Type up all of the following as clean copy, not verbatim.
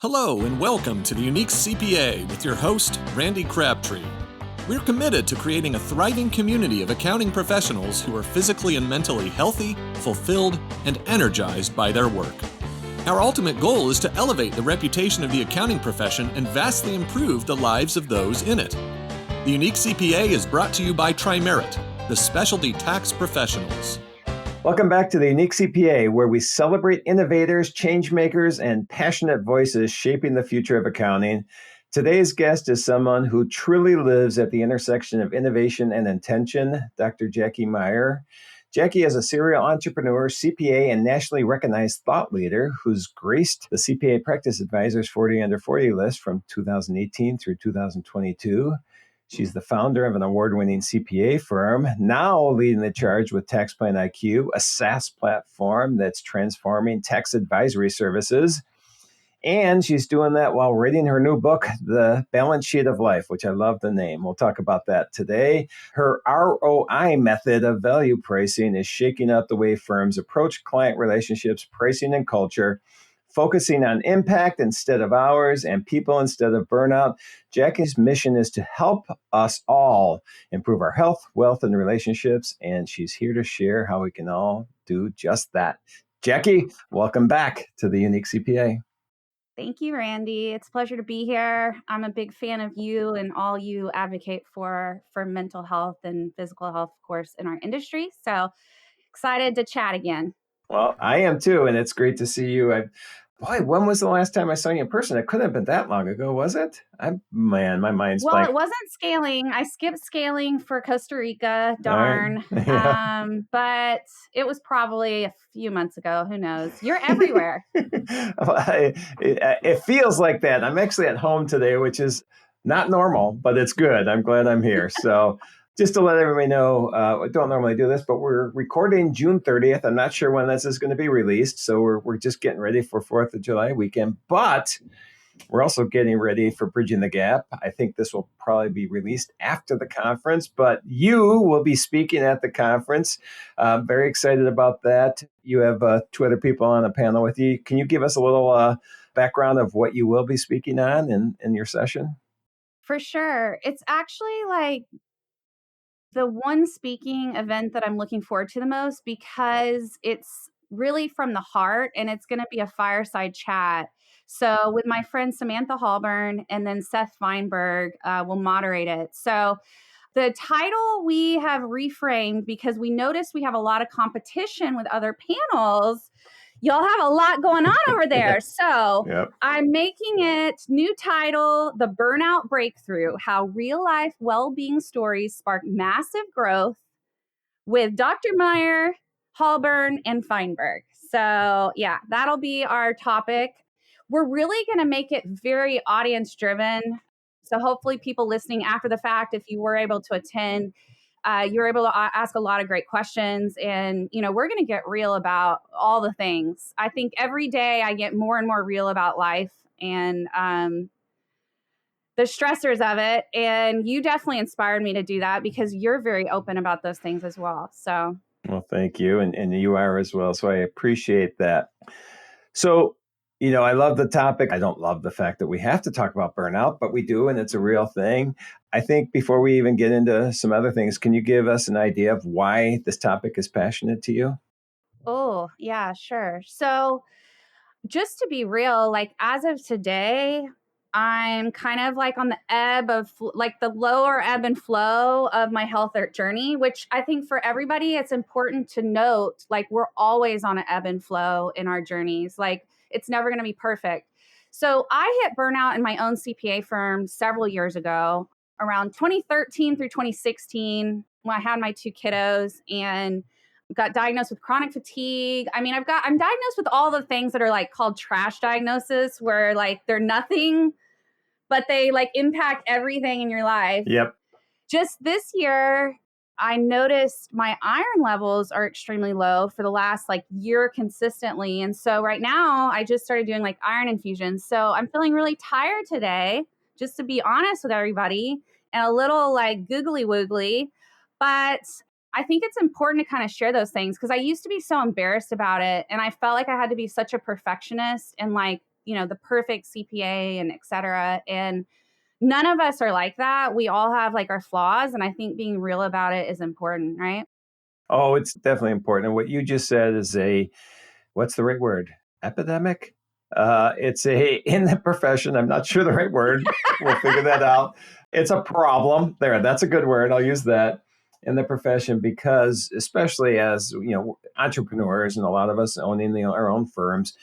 Hello and welcome to the Unique CPA with your host, Randy Crabtree. We're committed to creating a thriving community of accounting professionals who are physically and mentally healthy, fulfilled, and energized by their work. Our ultimate goal is to elevate the reputation of the accounting profession and vastly improve the lives of those in it. The Unique CPA is brought to you by Tri-Merit, the specialty tax professionals. Welcome back to the Unique CPA, where we celebrate innovators, change makers, and passionate voices shaping the future of accounting. Today's guest is someone who truly lives at the intersection of innovation and intention, Dr. Jackie Meyer. Jackie is a serial entrepreneur, CPA, and nationally recognized thought leader who's graced the CPA Practice Advisors 40 Under 40 list from 2018 through 2022. She's the founder of an award-winning CPA firm, now leading the charge with TaxPlanIQ, a SaaS platform that's transforming tax advisory services. And she's doing that while writing her new book, The Balance Sheet of Life, which I love the name. We'll talk about that today. Her ROI method of value pricing is shaking up the way firms approach client relationships, pricing, and culture, focusing on impact instead of hours and people instead of burnout. Jackie's mission is to help us all improve our health, wealth, and relationships, and she's here to share how we can all do just that. Jackie, welcome back to the Unique CPA. Thank you, Randy. It's a pleasure to be here. I'm a big fan of you and all you advocate for mental health and physical health, of course, in our industry. So excited to chat again. Well, I am too, and it's great to see you. When was the last time I saw you in person? It couldn't have been that long ago, was it? My mind's blank. Well, it wasn't scaling. I skipped scaling for Costa Rica, darn. Right. Yeah. But it was probably a few months ago. Who knows? You're everywhere. It feels like that. I'm actually at home today, which is not normal, but it's good. I'm glad I'm here. So just to let everybody know, I don't normally do this, but we're recording June 30th. I'm not sure when this is going to be released, so we're just getting ready for 4th of July weekend. But we're also getting ready for Bridging the Gap. I think this will probably be released after the conference, but you will be speaking at the conference. Very excited about that. You have two other people on a panel with you. Can you give us a little background of what you will be speaking on in your session? For sure. It's actually like the one speaking event that I'm looking forward to the most because it's really from the heart and it's going to be a fireside chat. So with my friend Samantha Hallburn and then Seth Feinberg will moderate it. So the title we have reframed because we noticed we have a lot of competition with other panels. Y'all have a lot going on over there. So Yep. I'm making it new title, The Burnout Breakthrough, How Real Life Wellbeing Stories Spark Massive Growth with Dr. Meyer, Hallburn, and Feinberg. So yeah, that'll be our topic. We're really going to make it very audience driven. So hopefully people listening after the fact, if you were able to attend, you're able to ask a lot of great questions. And, we're going to get real about all the things. I think every day I get more and more real about life and the stressors of it. And you definitely inspired me to do that because you're very open about those things as well. So, well, thank you. And you are as well. So I appreciate that. So, I love the topic. I don't love the fact that we have to talk about burnout, but we do, and it's a real thing. I think before we even get into some other things, can you give us an idea of why this topic is passionate to you? Oh, yeah, sure. So just to be real, like as of today, I'm kind of like on the the lower ebb and flow of my health journey, which I think for everybody, it's important to note, like we're always on an ebb and flow in our journeys. Like it's never going to be perfect. So I hit burnout in my own CPA firm several years ago, around 2013 through 2016, when I had my two kiddos and got diagnosed with chronic fatigue. I mean, I'm diagnosed with all the things that are like called trash diagnosis, where like they're nothing, but they like impact everything in your life. Yep. Just this year, I noticed my iron levels are extremely low for the last like year consistently. And so right now I just started doing like iron infusions. So I'm feeling really tired today, just to be honest with everybody, and a little like googly woogly, but I think it's important to kind of share those things because I used to be so embarrassed about it. And I felt like I had to be such a perfectionist and like, the perfect CPA and et cetera. And none of us are like that. We all have like our flaws. And I think being real about it is important, right? Oh, it's definitely important. And what you just said is what's the right word? Epidemic? It's in the profession, I'm not sure the right word. We'll figure that out. It's a problem. There, that's a good word. I'll use that in the profession because especially as, entrepreneurs and a lot of us owning our own firms,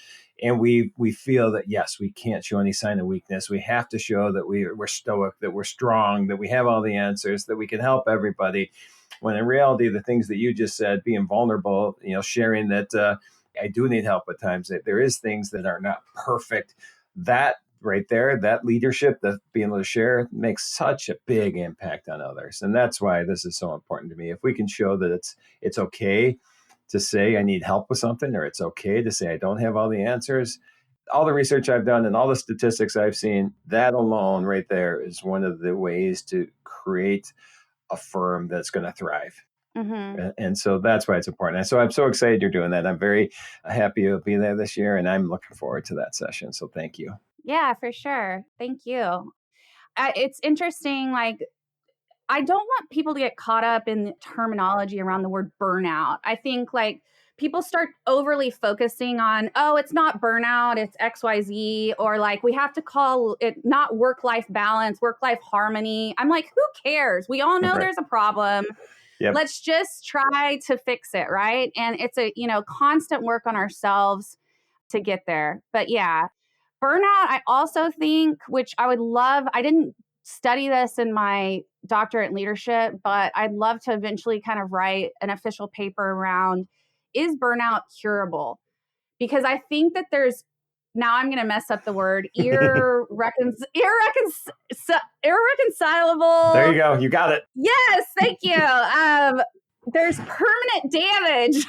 and we feel that, yes, we can't show any sign of weakness. We have to show that we're stoic, that we're strong, that we have all the answers, that we can help everybody. When in reality, the things that you just said, being vulnerable, sharing that I do need help at times, that there is things that are not perfect. That right there, that leadership, that being able to share makes such a big impact on others. And that's why this is so important to me. If we can show that it's okay to say I need help with something, or it's okay to say I don't have all the answers. All the research I've done and all the statistics I've seen, that alone right there is one of the ways to create a firm that's going to thrive. Mm-hmm. And so that's why it's important. And so I'm so excited you're doing that. I'm very happy to be there this year, and I'm looking forward to that session. So thank you. Yeah, for sure. Thank you. It's interesting. Like, I don't want people to get caught up in the terminology around the word burnout. I think like people start overly focusing on, oh, it's not burnout, it's XYZ, or like we have to call it not work-life balance, work-life harmony. I'm like, who cares? We all know Right. there's a problem. Yep. Let's just try to fix it, right? And it's a, constant work on ourselves to get there. But yeah, burnout, I also think, which I would love, I didn't study this in my doctorate in leadership, but I'd love to eventually kind of write an official paper around, is burnout curable? Because I think that now I'm going to mess up the word, irreconcilable. There you go. You got it. Yes, thank you. There's permanent damage.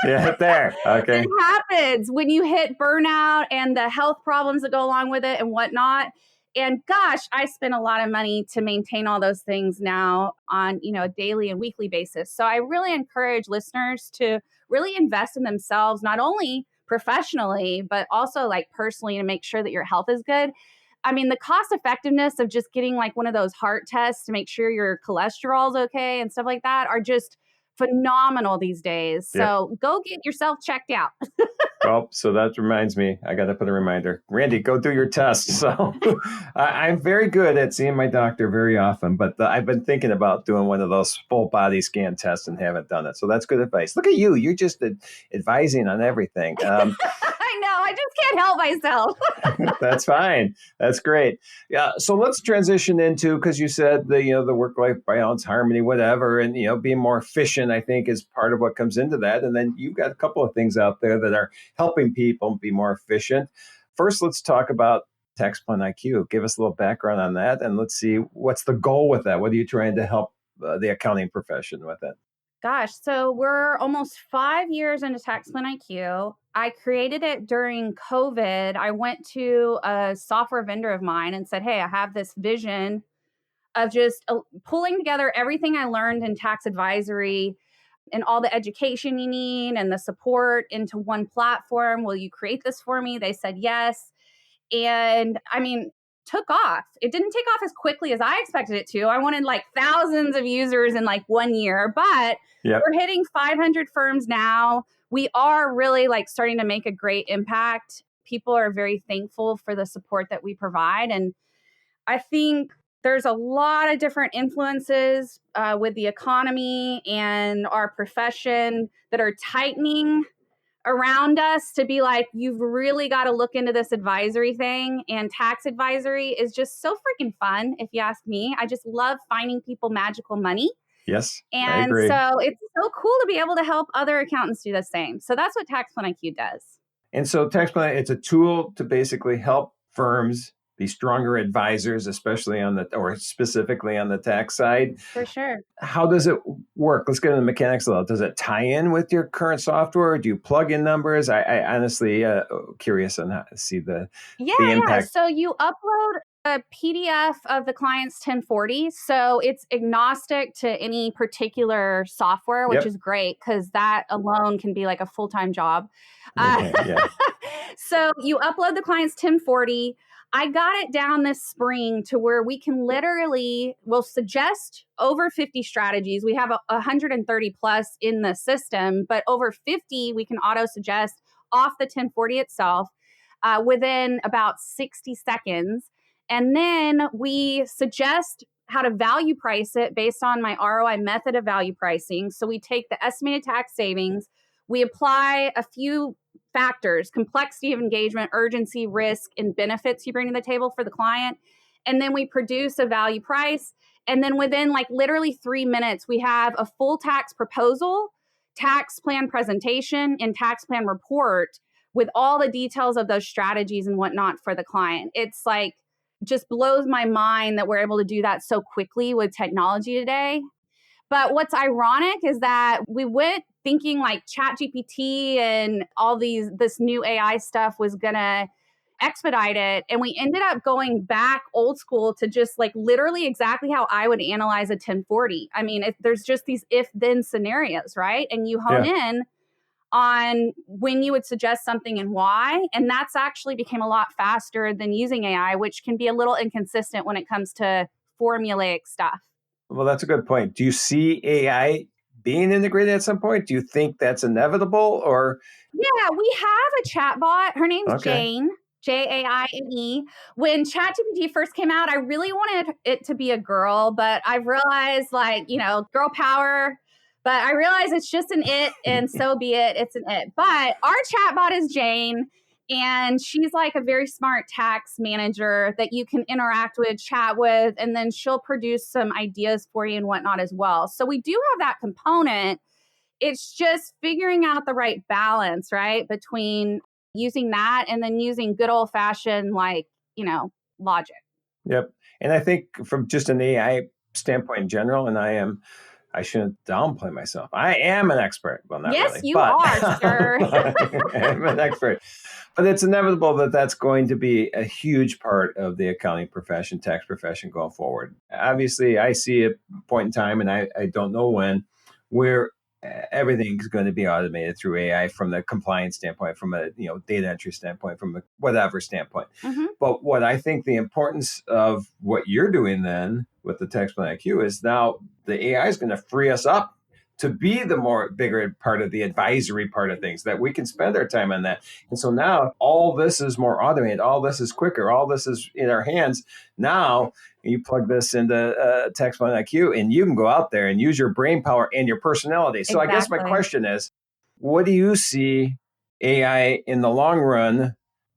Yeah, there. Okay. It happens when you hit burnout and the health problems that go along with it and whatnot. And gosh, I spend a lot of money to maintain all those things now on, a daily and weekly basis. So I really encourage listeners to really invest in themselves, not only professionally, but also like personally, to make sure that your health is good. I mean, the cost effectiveness of just getting like one of those heart tests to make sure your cholesterol is okay and stuff like that are just phenomenal these days. So Go get yourself checked out. Well, so that reminds me, I got to put a reminder. Randy, go do your test. So I'm very good at seeing my doctor very often, but I've been thinking about doing one of those full body scan tests and haven't done it. So that's good advice. Look at you. You're just advising on everything. I know. I just can't help myself. That's fine. That's great. Yeah. So let's transition into, because you said the work-life balance, harmony, whatever, and being more efficient, I think, is part of what comes into that. And then you've got a couple of things out there that are helping people be more efficient. First, let's talk about TaxPlanIQ. Give us a little background on that, and let's see what's the goal with that. What are you trying to help the accounting profession with it? Gosh, so we're almost 5 years into TaxPlanIQ. I created it during COVID. I went to a software vendor of mine and said, hey, I have this vision of just pulling together everything I learned in tax advisory and all the education you need and the support into one platform. Will you create this for me? They said yes. And I mean, took off. It didn't take off as quickly as I expected it to. I wanted like thousands of users in like 1 year, but we're hitting 500 firms now. We are really like starting to make a great impact. People are very thankful for the support that we provide. And I think there's a lot of different influences with the economy and our profession that are tightening around us to be like, you've really got to look into this advisory thing. And tax advisory is just so freaking fun, if you ask me. I just love finding people magical money. Yes, and I agree. So it's so cool to be able to help other accountants do the same. So that's what TaxPlanIQ does. And so TaxPlan, it's a tool to basically help firms be stronger advisors, especially or specifically on the tax side. For sure. How does it work? Let's get into the mechanics of it. Does it tie in with your current software? Do you plug in numbers? I honestly curious on how to see the impact. Yeah. So you upload a PDF of the client's 1040. So it's agnostic to any particular software, which Yep. is great because that alone can be like a full-time job. Yeah. So you upload the client's 1040. I got it down this spring to where we can literally, we'll suggest over 50 strategies. We have 130 plus in the system, but over 50 we can auto suggest off the 1040 itself within about 60 seconds. And then we suggest how to value price it based on my ROI method of value pricing. So we take the estimated tax savings, we apply a few factors: complexity of engagement, urgency, risk, and benefits you bring to the table for the client. And then we produce a value price. And then within like literally 3 minutes, we have a full tax proposal, tax plan presentation, and tax plan report with all the details of those strategies and whatnot for the client. It's like, just blows my mind that we're able to do that so quickly with technology today. But what's ironic is that we went thinking like ChatGPT and all this new AI stuff was going to expedite it. And we ended up going back old school to just like literally exactly how I would analyze a 1040. I mean, there's just these if-then scenarios, right? And you hone in on when you would suggest something and why. And that's actually became a lot faster than using AI, which can be a little inconsistent when it comes to formulaic stuff. Well, that's a good point. Do you see AI being integrated at some point? Do you think that's inevitable or? Yeah, we have a chatbot. Her name's Jane, Jaine. When ChatGPT first came out, I really wanted it to be a girl, but I've realized girl power. But I realize it's just an it, and so be it. It's an it. But our chatbot is Jane, and she's like a very smart tax manager that you can interact with, chat with, and then she'll produce some ideas for you and whatnot as well. So we do have that component. It's just figuring out the right balance, right, between using that and then using good old-fashioned, logic. Yep. And I think from just an AI standpoint in general, and I shouldn't downplay myself. I am an expert. Well, not yes, really. You are, sir. I'm an expert. But it's inevitable that that's going to be a huge part of the accounting profession, tax profession going forward. Obviously, I see a point in time, and I don't know when, where everything's going to be automated through AI from the compliance standpoint, from a data entry standpoint, from a whatever standpoint. Mm-hmm. But what I think the importance of what you're doing then with the TaxPlanIQ is now the AI is going to free us up to be the more bigger part of the advisory part of things, that we can spend our time on that. And so now all this is more automated, all this is quicker, all this is in our hands. Now you plug this into TaxPlanIQ and you can go out there and use your brain power and your personality. So I guess my question is, what do you see AI in the long run?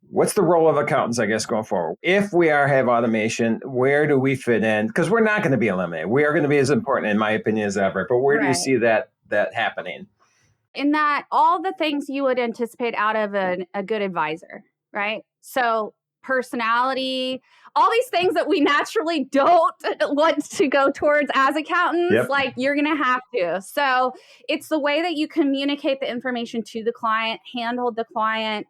What's the role of accountants, I guess, going forward? If we have automation, where do we fit in? Because we're not going to be eliminated. We are going to be as important, in my opinion, as ever. But where do you see that happening? In that, all the things you would anticipate out of a good advisor, right? So personality, all these things that we naturally don't want to go towards as accountants, like you're going to have to. So it's the way that you communicate the information to the client, handhold the client,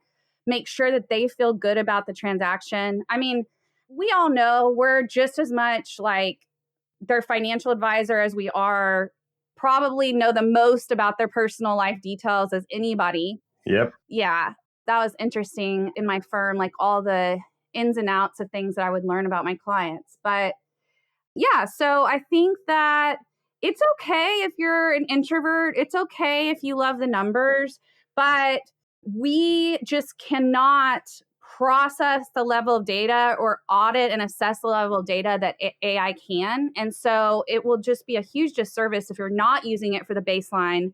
make sure that they feel good about the transaction. I mean, we all know we're just as much like their financial advisor as we are, probably know the most about their personal life details as anybody. Yep. Yeah, that was interesting in my firm, like all the ins and outs of things that I would learn about my clients. But yeah, so I think that it's okay if you're an introvert. It's okay if you love the numbers, but we just cannot process the level of data or audit and assess the level of data that AI can. And so it will just be a huge disservice if you're not using it for the baseline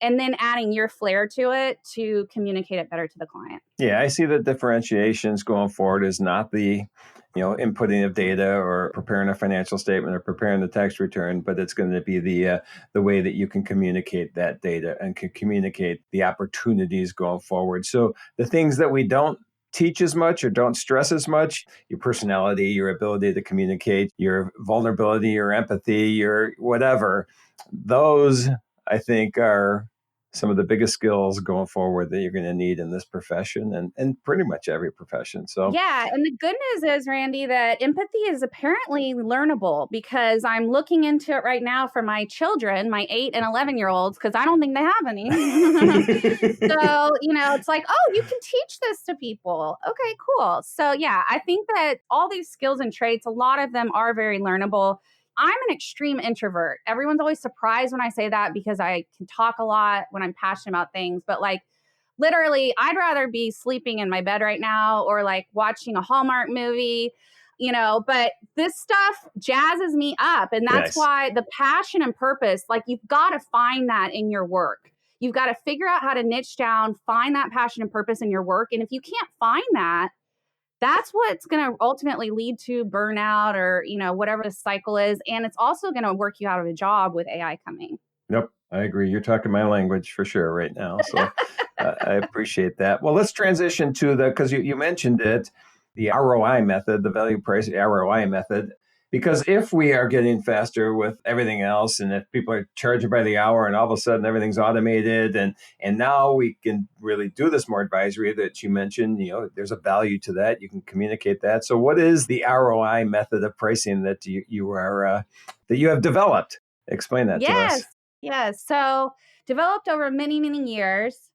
and then adding your flair to it to communicate it better to the client. Yeah, I see the differentiations going forward is not the inputting of data or preparing a financial statement or preparing the tax return, but it's going to be the way that you can communicate that data and can communicate the opportunities going forward. So the things that we don't teach as much or don't stress as much, your personality, your ability to communicate, your vulnerability, your empathy, your whatever, those I think are some of the biggest skills going forward that you're going to need in this profession and pretty much every profession. So yeah. And the good news is, Randy, that empathy is apparently learnable because I'm looking into it right now for my children, my 8 and 11-year-olds, because I don't think they have any. So, it's like, oh, you can teach this to people. Okay, cool. So yeah, I think that all these skills and traits, a lot of them are very learnable. I'm an extreme introvert. Everyone's always surprised when I say that because I can talk a lot when I'm passionate about things. But like literally, I'd rather be sleeping in my bed right now or like watching a Hallmark movie, but this stuff jazzes me up. And that's why the passion and purpose, like you've got to find that in your work. You've got to figure out how to niche down, find that passion and purpose in your work. And if you can't find that, that's what's going to ultimately lead to burnout or, whatever the cycle is. And it's also going to work you out of a job with AI coming. Yep, I agree. You're talking my language for sure right now. So I appreciate that. Well, let's transition to because you mentioned it, the ROI method, the value price ROI method. Because if we are getting faster with everything else, and if people are charging by the hour and all of a sudden everything's automated, and now we can really do this more advisory that you mentioned, there's a value to that. You can communicate that. So what is the ROI method of pricing that you have developed? Explain that to us. Yes. So developed over many, many years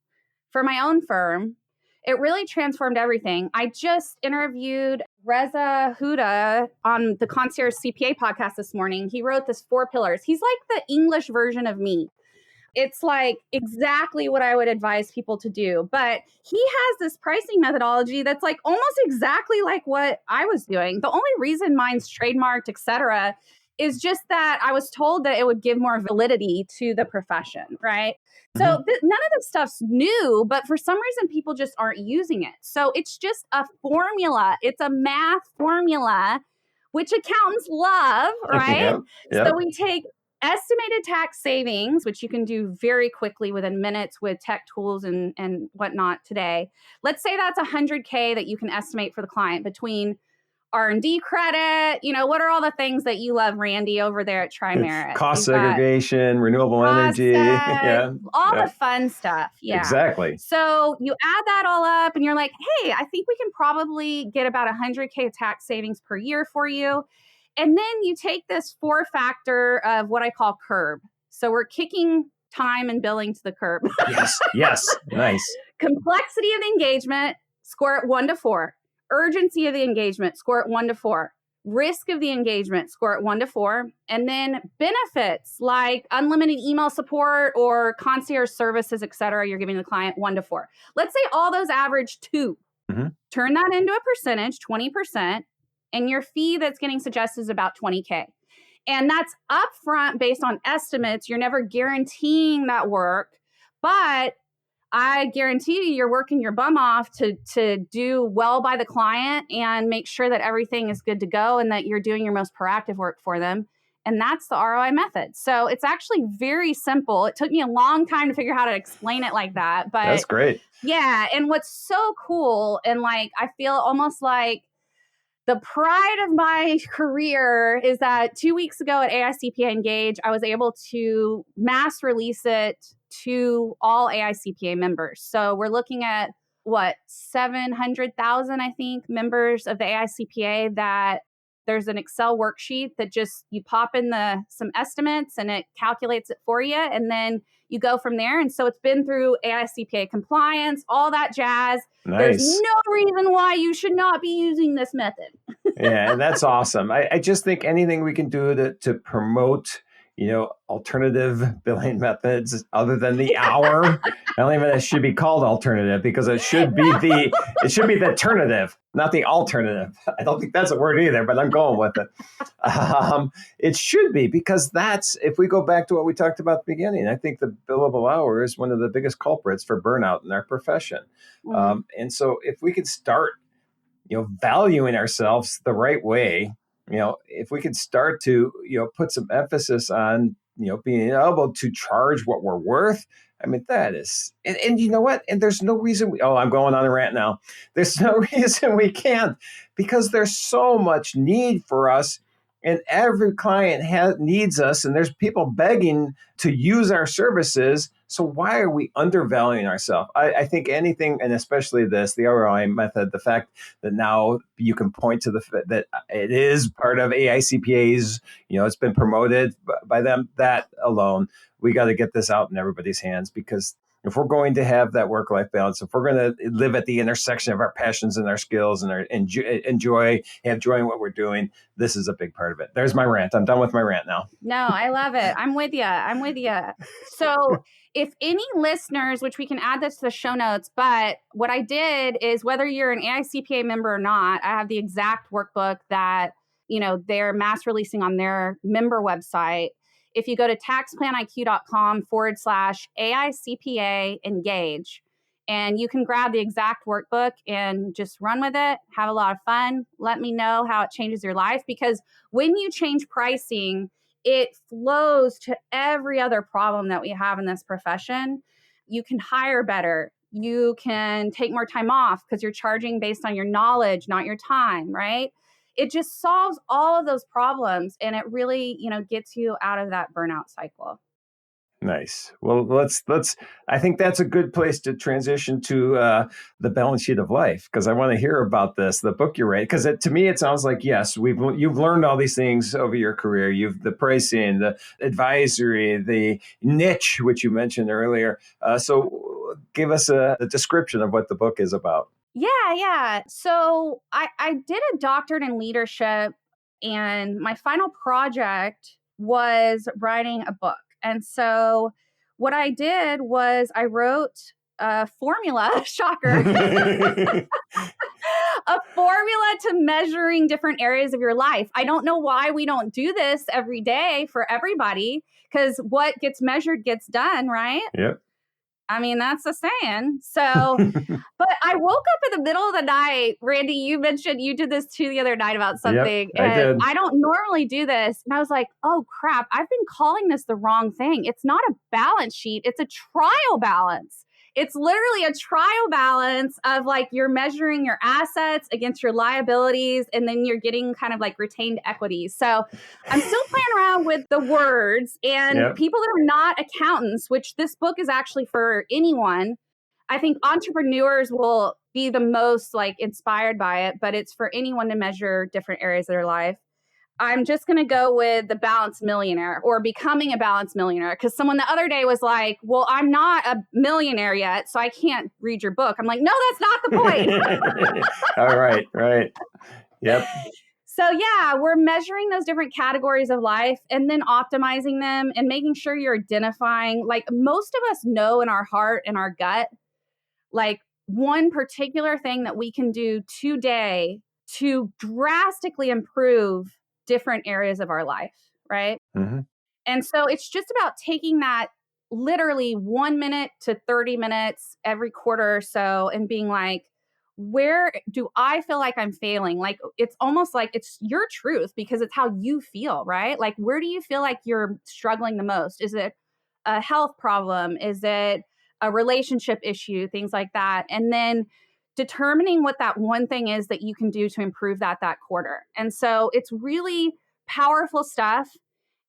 for my own firm. It really transformed everything. I just interviewed Reza Huda on the Concierge CPA podcast this morning. He wrote this 4 pillars. He's like the English version of me. It's like exactly what I would advise people to do. But he has this pricing methodology that's like almost exactly like what I was doing. The only reason mine's trademarked, et cetera, is just that I was told that it would give more validity to the profession, right? So none of this stuff's new, but for some reason, people just aren't using it. So it's just a formula. It's a math formula, which accountants love, right? Yep. So we take estimated tax savings, which you can do very quickly within minutes with tech tools and whatnot today. Let's say that's $100K that you can estimate for the client between R&D credit, what are all the things that you love, Randy, over there at Tri-Merit? Cost segregation, renewable energy, all the fun stuff. Yeah, exactly. So you add that all up and you're like, hey, I think we can probably get about $100K tax savings per year for you. And then you take this 4-factor of what I call curb. So we're kicking time and billing to the curb. Yes. Nice. Complexity of the engagement, score it 1 to 4. Urgency of the engagement, score it 1 to 4. Risk of the engagement, score it 1 to 4. And then benefits like unlimited email support or concierge services, et cetera, you're giving the client 1 to 4. Let's say all those average 2. Turn that into a percentage, 20%, and your fee that's getting suggested is about $20K. And that's upfront based on estimates. You're never guaranteeing that work, but I guarantee you're working your bum off to do well by the client and make sure that everything is good to go and that you're doing your most proactive work for them. And that's the ROI method. So it's actually very simple. It took me a long time to figure out how to explain it like that. But that's great. Yeah. And what's so cool, and like I feel almost like the pride of my career is that 2 weeks ago at AICPA Engage, I was able to mass release it to all AICPA members. So we're looking at 700,000, I think, members of the AICPA that there's an Excel worksheet that just you pop in some estimates and it calculates it for you. And then you go from there. And so it's been through AICPA compliance, all that jazz. Nice. There's no reason why you should not be using this method. Yeah, and that's awesome. I just think anything we can do to promote, alternative billing methods other than the hour. I don't even, it should be called alternative because it should be the alternative, not the alternative. I don't think that's a word either, but I'm going with it. It should be, because that's, if we go back to what we talked about at the beginning, I think the billable hour is one of the biggest culprits for burnout in our profession. And so if we could start, valuing ourselves the right way, if we could start to, put some emphasis on, being able to charge what we're worth. I mean, that is, and you know what? And there's no reason I'm going on a rant now. There's no reason we can't, because there's so much need for us, and every client needs us, and there's people begging to use our services. So why are we undervaluing ourselves? I think anything, and especially this, the ROI method, the fact that now you can point to that it is part of AICPA's, it's been promoted by them, that alone, we got to get this out in everybody's hands, because if we're going to have that work-life balance, if we're going to live at the intersection of our passions and our skills and our have joy in what we're doing, this is a big part of it. There's my rant. I'm done with my rant now. No, I love it. I'm with you. So if any listeners, which we can add this to the show notes, but what I did is, whether you're an AICPA member or not, I have the exact workbook that, they're mass releasing on their member website. If you go to TaxPlanIQ.com/AICPA engage, and you can grab the exact workbook and just run with it, have a lot of fun. Let me know how it changes your life, because when you change pricing, it flows to every other problem that we have in this profession. You can hire better. You can take more time off because you're charging based on your knowledge, not your time, right? It just solves all of those problems, and it really, gets you out of that burnout cycle. Nice. Well, let's. I think that's a good place to transition to the balance sheet of life, because I want to hear about this, the book you write. Because to me, it sounds like, yes, you've learned all these things over your career. The pricing, the advisory, the niche, which you mentioned earlier. So, give us a description of what the book is about. Yeah. So I did a doctorate in leadership, and my final project was writing a book. And so what I did was I wrote a formula, shocker, a formula to measuring different areas of your life. I don't know why we don't do this every day for everybody, because what gets measured gets done, right? Yep. I mean, that's the saying. So, but I woke up in the middle of the night. Randy, you mentioned you did this too the other night about something. Yep, I did. I don't normally do this. And I was like, oh crap, I've been calling this the wrong thing. It's not a balance sheet. It's a trial balance. It's literally a trial balance of, like, you're measuring your assets against your liabilities, and then you're getting kind of like retained equities. So I'm still playing around with the words, and people that are not accountants, which this book is actually for anyone. I think entrepreneurs will be the most inspired by it, but it's for anyone to measure different areas of their life. I'm just going to go with the Balanced Millionaire, or becoming a Balanced Millionaire, because someone the other day was like, well, I'm not a millionaire yet, so I can't read your book. I'm like, no, that's not the point. All right. Yep. So yeah, we're measuring those different categories of life and then optimizing them and making sure you're identifying, most of us know in our heart and our gut, one particular thing that we can do today to drastically improve different areas of our life, right? Mm-hmm. And so it's just about taking that literally 1 minute to 30 minutes every quarter or so and being like, where do I feel like I'm failing? It's almost like it's your truth, because it's how you feel, right? Where do you feel like you're struggling the most? Is it a health problem? Is it a relationship issue? Things like that. And then determining what that one thing is that you can do to improve that quarter. And so it's really powerful stuff.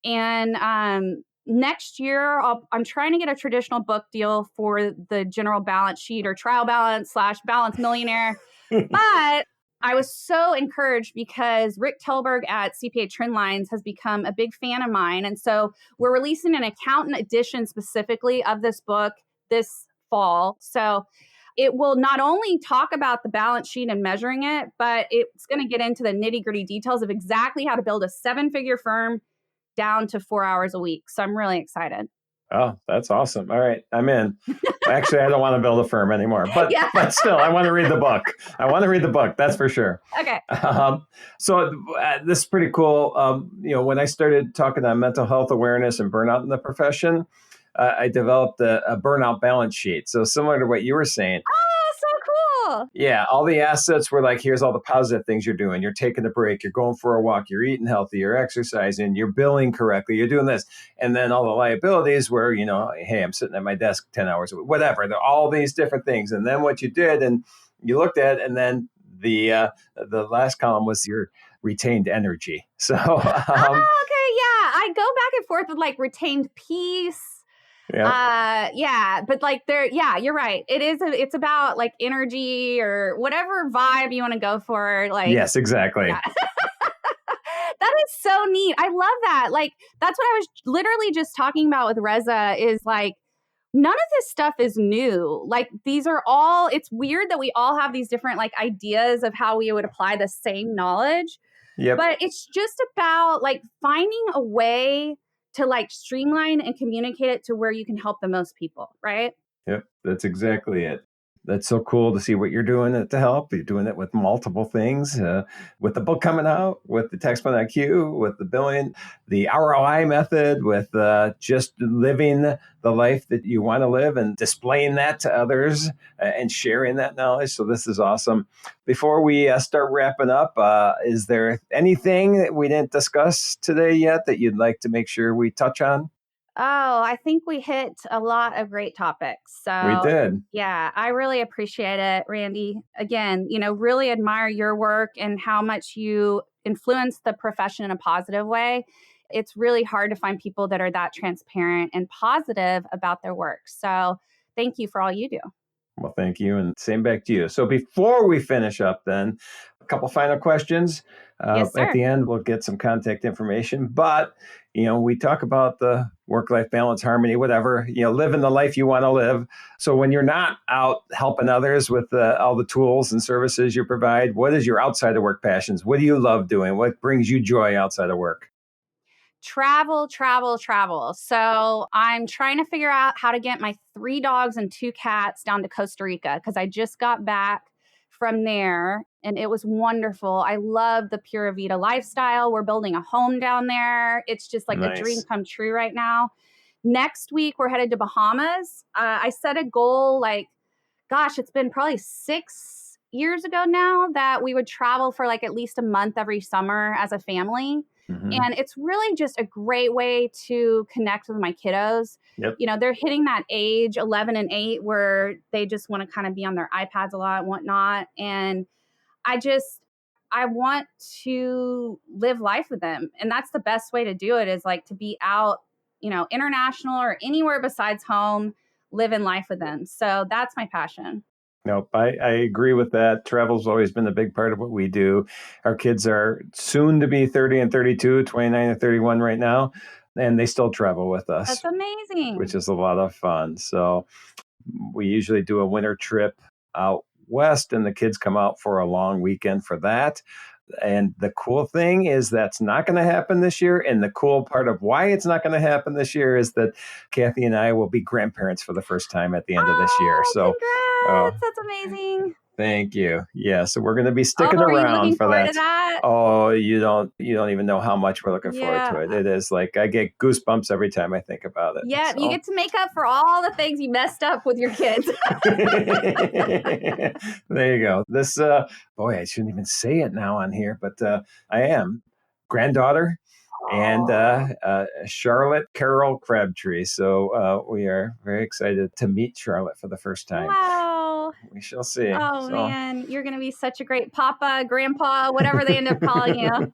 And next year, I'm trying to get a traditional book deal for the general balance sheet, or trial balance / Balanced Millionaire. But I was so encouraged because Rick Telberg at CPA Trendlines has become a big fan of mine. And so we're releasing an accountant edition specifically of this book this fall. So it will not only talk about the balance sheet and measuring it, but it's going to get into the nitty-gritty details of exactly how to build a 7-figure firm down to 4 hours a week. So I'm really excited. Oh, that's awesome. All right, I'm in. Actually, I don't want to build a firm anymore, but still, I want to read the book. That's for sure. Okay. So this is pretty cool. When I started talking on mental health awareness and burnout in the profession, I developed a burnout balance sheet. So similar to what you were saying. Oh, so cool. Yeah. All the assets were here's all the positive things you're doing. You're taking a break. You're going for a walk. You're eating healthy. You're exercising. You're billing correctly. You're doing this. And then all the liabilities were, hey, I'm sitting at my desk 10 hours a week, whatever. There are all these different things. And then what you did, and you looked at, and then the last column was your retained energy. So, okay. Yeah. I go back and forth with retained peace. Yeah. Yeah, but like you're right. It's about like energy or whatever vibe you want to go for. Like, Yes, exactly. yeah. That is so neat. I love that. Like, that's what I was literally just talking about with Reza is like, none of this stuff is new. Like, these are all, it's weird that we all have these different like ideas of how we would apply the same knowledge. Yep. But it's just about like finding a way to like streamline and communicate it to where you can help the most people, right? Yep. That's exactly it. That's so cool to see what you're doing to help. You're doing it with multiple things, with the book coming out, with the TaxPlanIQ, with the billion, the ROI method, with just living the life that you want to live and displaying that to others and sharing that knowledge. So this is awesome. Before we start wrapping up, is there anything that we didn't discuss today yet that you'd like to make sure we touch on? Oh, I think we hit a lot of great topics. We So, did. yeah, I really appreciate it, Randy. Again, really admire your work and how much you influence the profession in a positive way. It's really hard to find people that are that transparent and positive about their work. So, thank you for all you do. Well, thank you. And same back to you. So before we finish up, then, a couple final questions. Yes, At sir. the end, we'll get some contact information. But, we talk about the work-life balance, harmony, whatever, living the life you want to live. So when you're not out helping others with all the tools and services you provide, what is your outside of work passions? What do you love doing? What brings you joy outside of work? Travel, travel, travel. So I'm trying to figure out how to get my 3 dogs and 2 cats down to Costa Rica because I just got back from there and it was wonderful. I love the Pura Vida lifestyle. We're building a home down there. It's just like a dream Nice. come true right now. Next week, we're headed to Bahamas. I set a goal like, gosh, it's been probably 6 years ago now that we would travel for like at least a month every summer as a family. Mm-hmm. And it's really just a great way to connect with my kiddos. Yep. They're hitting that age, 11 and 8, where they just want to kind of be on their iPads a lot and whatnot. And I want to live life with them. And that's the best way to do it is like to be out, international or anywhere besides home, living life with them. So that's my passion. Nope, I agree with that. Travel's always been a big part of what we do. Our kids are soon to be 30 and 32, 29 and 31 right now, and they still travel with That's us, amazing. which is a lot of fun. So we usually do a winter trip out west, and the kids come out for a long weekend for that. And the cool thing is that's not going to happen this year. And the cool part of why it's not going to happen this year is that Kathy and I will be grandparents for the first time at the end of this year. So, congrats. That's amazing. thank you. Yeah, so we're going to be sticking Are you around looking for forward that. to that? Oh, you don't even know how much we're looking forward to Yeah. it. It is like I get goosebumps every time I think about it. Yeah, So. you get to make up for all the things you messed up with your kids. There you go. This boy, I shouldn't even say it now on here, but I am granddaughter and Charlotte Carol Crabtree. So we are very excited to meet Charlotte for the first time. Wow. We shall see. Oh, man, you're going to be such a great papa, grandpa, whatever they end up calling you.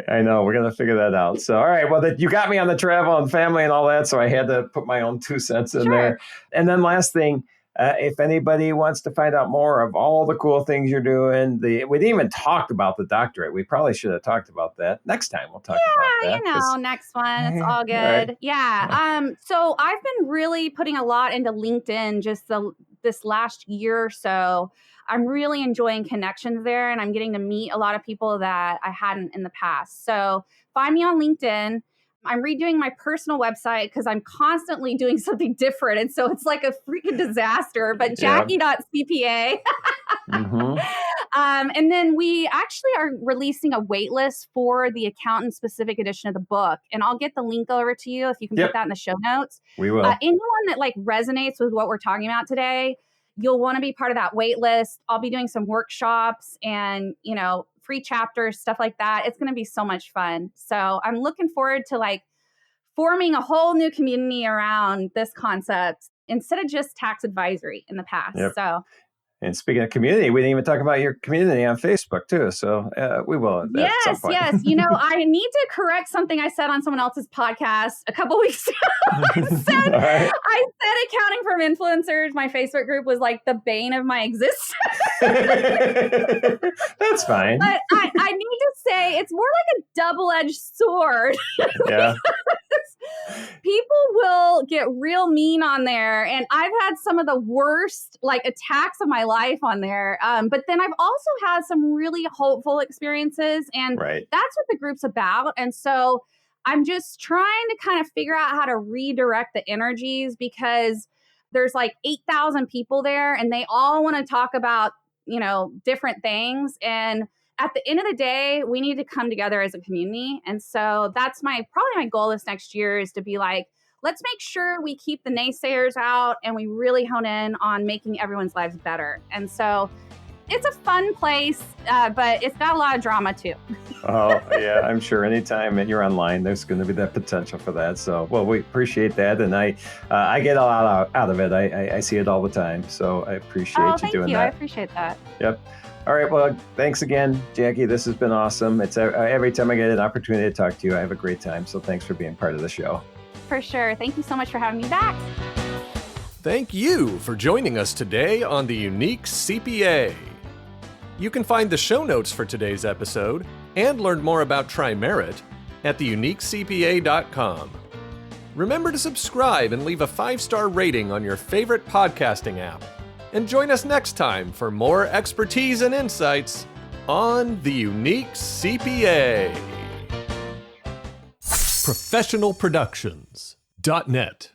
I know. We're going to figure that out. So, all right. Well, you got me on the travel and family and all that. So I had to put my own 2 cents in there. And then last thing, if anybody wants to find out more of all the cool things you're doing, we didn't even talk about the doctorate. We probably should have talked about that. Next time we'll talk about that. Next one. It's all good. Right. Yeah. So I've been really putting a lot into LinkedIn just this last year or so. I'm really enjoying connections there and I'm getting to meet a lot of people that I hadn't in the past. So find me on LinkedIn. I'm redoing my personal website because I'm constantly doing something different. And so it's like a freaking disaster, but Jackie.CPA. Mm-hmm. And then we actually are releasing a wait list for the accountant specific edition of the book. And I'll get the link over to you if you can put that in the show notes. We will. Anyone that like resonates with what we're talking about today, you'll want to be part of that wait list. I'll be doing some workshops and, free chapters, stuff like that. It's going to be so much fun. So I'm looking forward to like forming a whole new community around this concept instead of just tax advisory in the past. Yep. So And speaking of community, we didn't even talk about your community on Facebook too. So we will at some point. Yes. I need to correct something I said on someone else's podcast a couple weeks ago. I said accounting from influencers, my Facebook group, was like the bane of my existence. That's fine. But I need to say it's more like a double-edged sword. Yeah. People will get real mean on there. And I've had some of the worst attacks of my life on there. But then I've also had some really hopeful experiences. And that's what the group's about. And so I'm just trying to kind of figure out how to redirect the energies, because there's 8,000 people there and they all want to talk about, different things. And at the end of the day, we need to come together as a community. And so that's probably my goal this next year, is to be let's make sure we keep the naysayers out and we really hone in on making everyone's lives better. And so it's a fun place, but it's got a lot of drama too. Oh, yeah, I'm sure anytime that you're online, there's going to be that potential for that. So, well, we appreciate that. And I get a lot out of it. I see it all the time. So I appreciate you doing that. I appreciate that. Yep. All right. Well, thanks again, Jackie. This has been awesome. It's every time I get an opportunity to talk to you, I have a great time. So thanks for being part of the show. For sure. Thank you so much for having me back. Thank you for joining us today on the Unique CPA. You can find the show notes for today's episode and learn more about TriMerit at theuniquecpa.com. Remember to subscribe and leave a 5-star rating on your favorite podcasting app. And join us next time for more expertise and insights on the Unique CPA. Professionalproductions.net